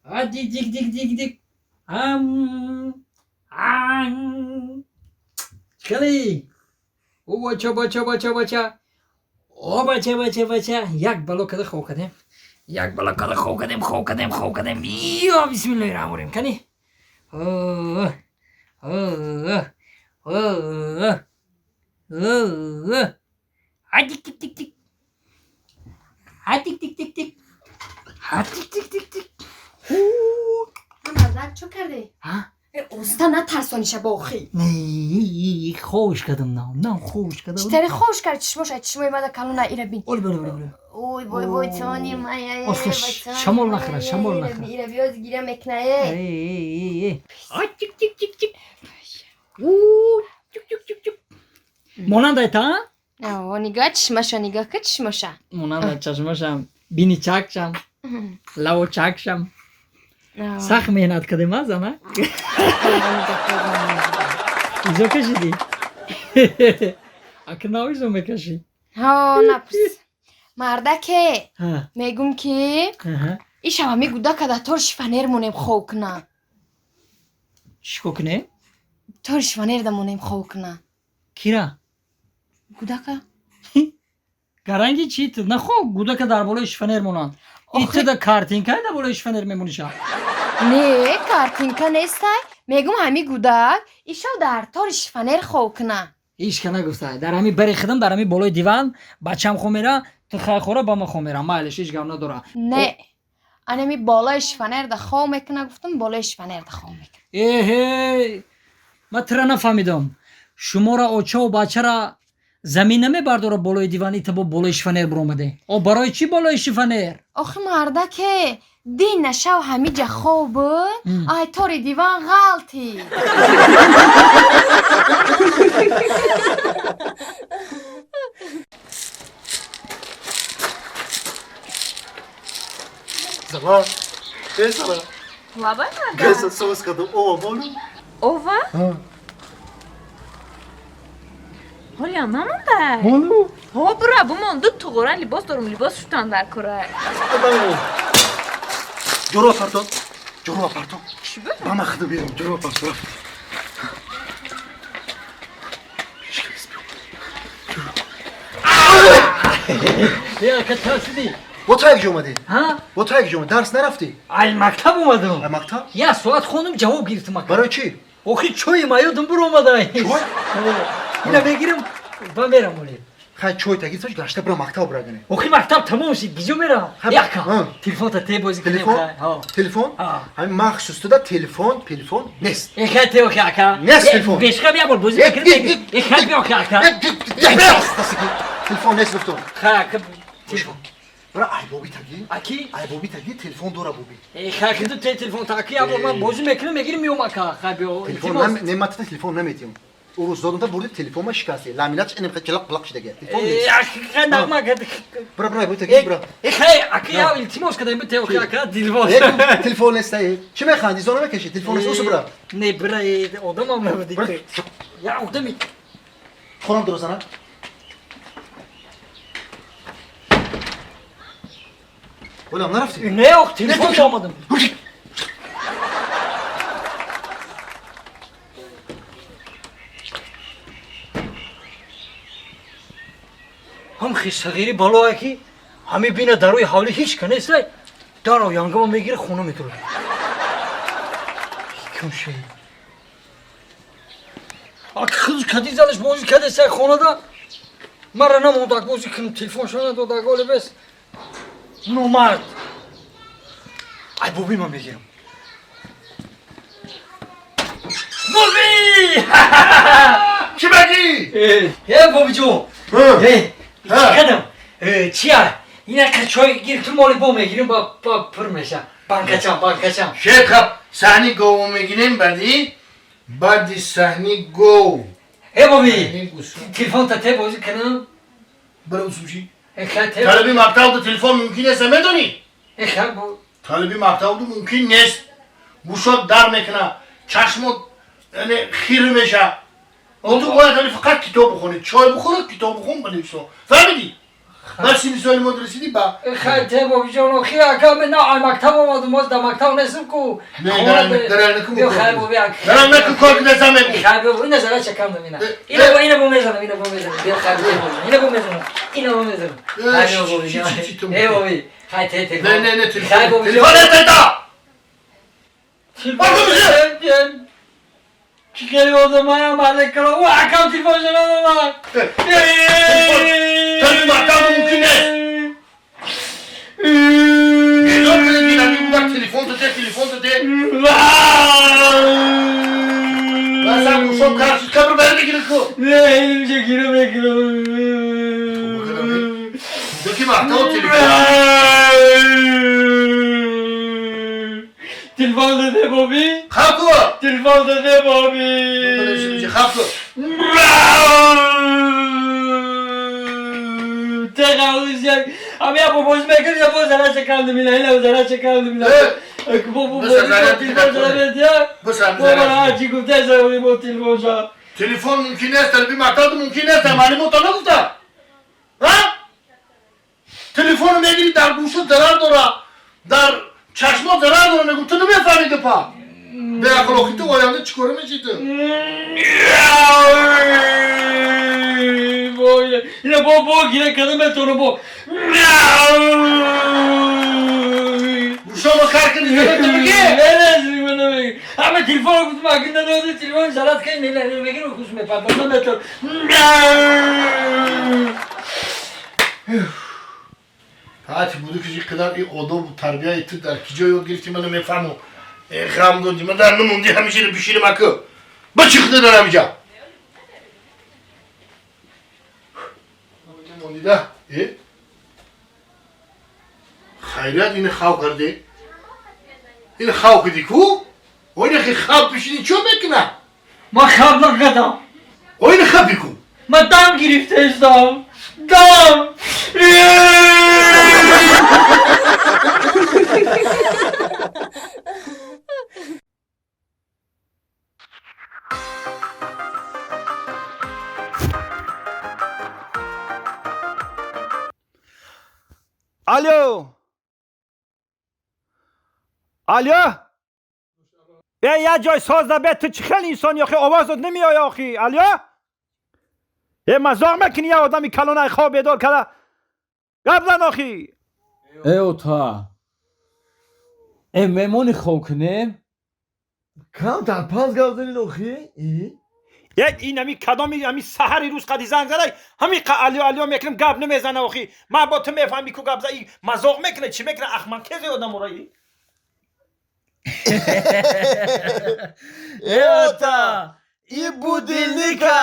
Hadi dik. Kali. O bacha. O bacha. Yak balokada khokadem. Yak balokada khokadem. Yo bismillahirrahmanirrahim. Kani. Hadi tik. Hadi tik. مزد چو کرده؟ ها؟ اوستا نترسانیشه باخی نه خوش کردم نه خوش کردم چطوری خوش کرد چشمای مده کلونه ایره بین بله اوی بای تانی مایه آفش شمال نخره ایره بیاد گیره مکنه آی تیک چک ماننده تا؟ نگاه چشماشا ماننده چشماشم بینی چکشم لو چکشم سخت مهنت کردیم از نه؟ ایزو کشیدی؟ اکناو ایزو میکشی؟ ها نپرس مردکه میگم که ایش همه میگوده که در ترش فنر مونیم خوکنه چیکو کنه؟ ترش فنر در مونیم خوکنه کیرا؟ گوده که؟ گرنگی چی تو؟ نه خوب گوده که در بالایش فنر مونن ایتو در کارتینکه در بالایش فنر میمونیشه نه کارتینکه نیسته میگم همی گوده ایشو در ترش فنر خوکنه ایش که نگفته در همی بری خدم در همی بالای دیوان بچم خو میره تو خای خوره با ما خو میره مالش هیچ گم نداره نه انمی بالایش فنر ده خو میکنه گفتم بالایش فنر ده خو میکنه ایه من ترا نفهمیدم شما را اوچه و بچه را زمین نمیبرداره بالای دیوانی تا با بالایش فنر برومده او برای چی بالایش فنر؟ آخه مرده که دین نشو همی جا خوب بود آی توری دیوان غلطی Zaman. Ben sana. Laba Gözün soğuz kadın. Ova bolum. Ova? Ha. Hoля mamanda. Bolum. Ha bura bu mondu tuğura libas dorum libas şutan dar kora. Adam. Joro aparto. Çi bu? Bana xıdı benim. Joro aparto. یا که ترسیدی؟ با تا یک اومدی؟ ها؟ با تا یک اومدی؟ درس نرفتی؟ ای مکتب اومدم مکتب؟ یه ساعت خونم جواب گرفتم برای چی؟ اوخی چوی مایودم برو اومده چوی؟ اینا بگیرم و میرم ولی خیلی چوی تگید سوش گشته برو مکتب برگنه اوخی مکتب تموم شد گیجو میرم یکا تلفن تا تی بازی کنیم تلفن؟ همین مخصوص تو دا تلفن نیست ایخی تی اوخی اکا نیست تلفن بیشکا بیا بول بازی کنیم ایخی بیا اوخی اکا تلفن نیست گفتم خاک تلفن برای ای بابی تگی؟ اکی؟ ای بابی تگی تلفن داره بابی ایخی که تو تلفن تا اکی ابو من بازی میکنم میگیرم میوم اکا خیلی بیو تلفن نمیت تلفن نمیتیم او روز دادم تا برد تلفن ما شکسته لامیناتش اینم کلق بلاق شده تلفن نیست اکی نغمه کرد برا بابی تگی برا ایخی اکی یا التماس کردم به تی اوخی اکا تلفن تلفن نیست چه میخندی زانو بکشی تلفن نیست اوسو برا نه برای آدمم نبودی یا آدمی خونم درستانه ولام نرفتی نه اوخ تلفن آمدم هم خیلی بالا کی همه بینه دروی حالی هیچ کنه است دارو یانگم میگیره خونه میتونه کم شی خود کدی زالش بازی کرده سه خونه دا مرا نمونده بازی کنم تلفن شده دو دگاله بس نو مرد ای بوبی من میگیرم بوبی چی بگی؟ ای بوبی جو چیکدم چیه اینا که چای گیر تو مالی بو میگیریم با پر میشه بانکچم شیخ صحنی گو میگیریم بعدی صحنی گو ای بوبی تلفن تا تی بازی کنم برای سوشی خیلی طالبی مقطع و تلفن ممکن است میدونی خیلی بود طالبی مقطع و ممکن نیست گوشات در میکنه چشمت یعنی خیر میشه و تو باید فقط کتاب بخونی چای بخوره کتاب بخون بنویسو فهمیدی؟ من سینی سوال مدرسی دی با خیلی با بیجان خیلی اکام نه مکتب آمدم باز در مکتب نسیم کو نه درن نکن بیا خیلی با بیا درن نکن کار کنه زمین خیلی با این نظره چکم دمینا اینو با میزنم بیا خیلی اینو با میزنم خیلی با بیجان ای با بی خیلی نه خیلی با بیجان تلفن تا تلفن چی کردی o zaman ya malek kral o akam telefon şuna bak tabii makam mümkün ne geliyor böyle dinamik bunlar telefon tutuyor ben sen bu son karşı kabır beni de girip ko ne elim çekiyor bekliyor döküm akta o telefon Telefon de Bobby. Kalk Telefon de Bobby. Böyle şimdi kalk Tekrar Ama ya bu boz mekan ya boz ara çekaldım bile. Hele boz ara çekaldım bile. Bu telefon sana ya. Bu sen Bu bana çıkıp teyze bu telefon. Telefon mümkün ne? Bir maktadı mümkün ne? Mali mutana kufta. Ha? Telefonu ilgili dar buşu zarar dora. Dar çeşme zarar dora ne gutunu mu efendim pa? Ve akıl okudu o yanda çıkarım içiydi. Böyle. Yine bu yine kadın betonu bu. Bu şova karkın izlemek tabii ki. Neresi bana bak. Ama telefon okutma hakkında ne oldu? Telefon zarat kayın neler bekir okusun be pardon beton. Hadi bu küçük kadar iyi oda bu terbiye etti der. Kico yol girti bana mefhamu. Khamdo di madar numun di hemşire pişirim akı. Bu çıktı der amca. Numun di da. Hayrat yine khav kardı. Yine khav kedi ku. Oyna ki khav pişini çok bekna. Ma khabla kadam. Oyna khav ku. Ma dam girifte dam. Dam. Alo. Alo. یا جای ساز به تو چه خیلی انسانی آخه آوازت نمیاد آخی الو مزاق میکنی یا آدمی کلانه خواب بیدار کرده قبلا آخی ای اوتا ای مهمونی خوب کنیم کم در پاس گردنین آخی؟ یک این همی کدامی همی سحری روز قدی زنگ زده همی الو میکنم گب نمیزنه آخی من با تو میفهمی که گب زده مزاق میکنه چی میکنه اخمن کسی آدم رایی ای اوتا ای بودیلنیکا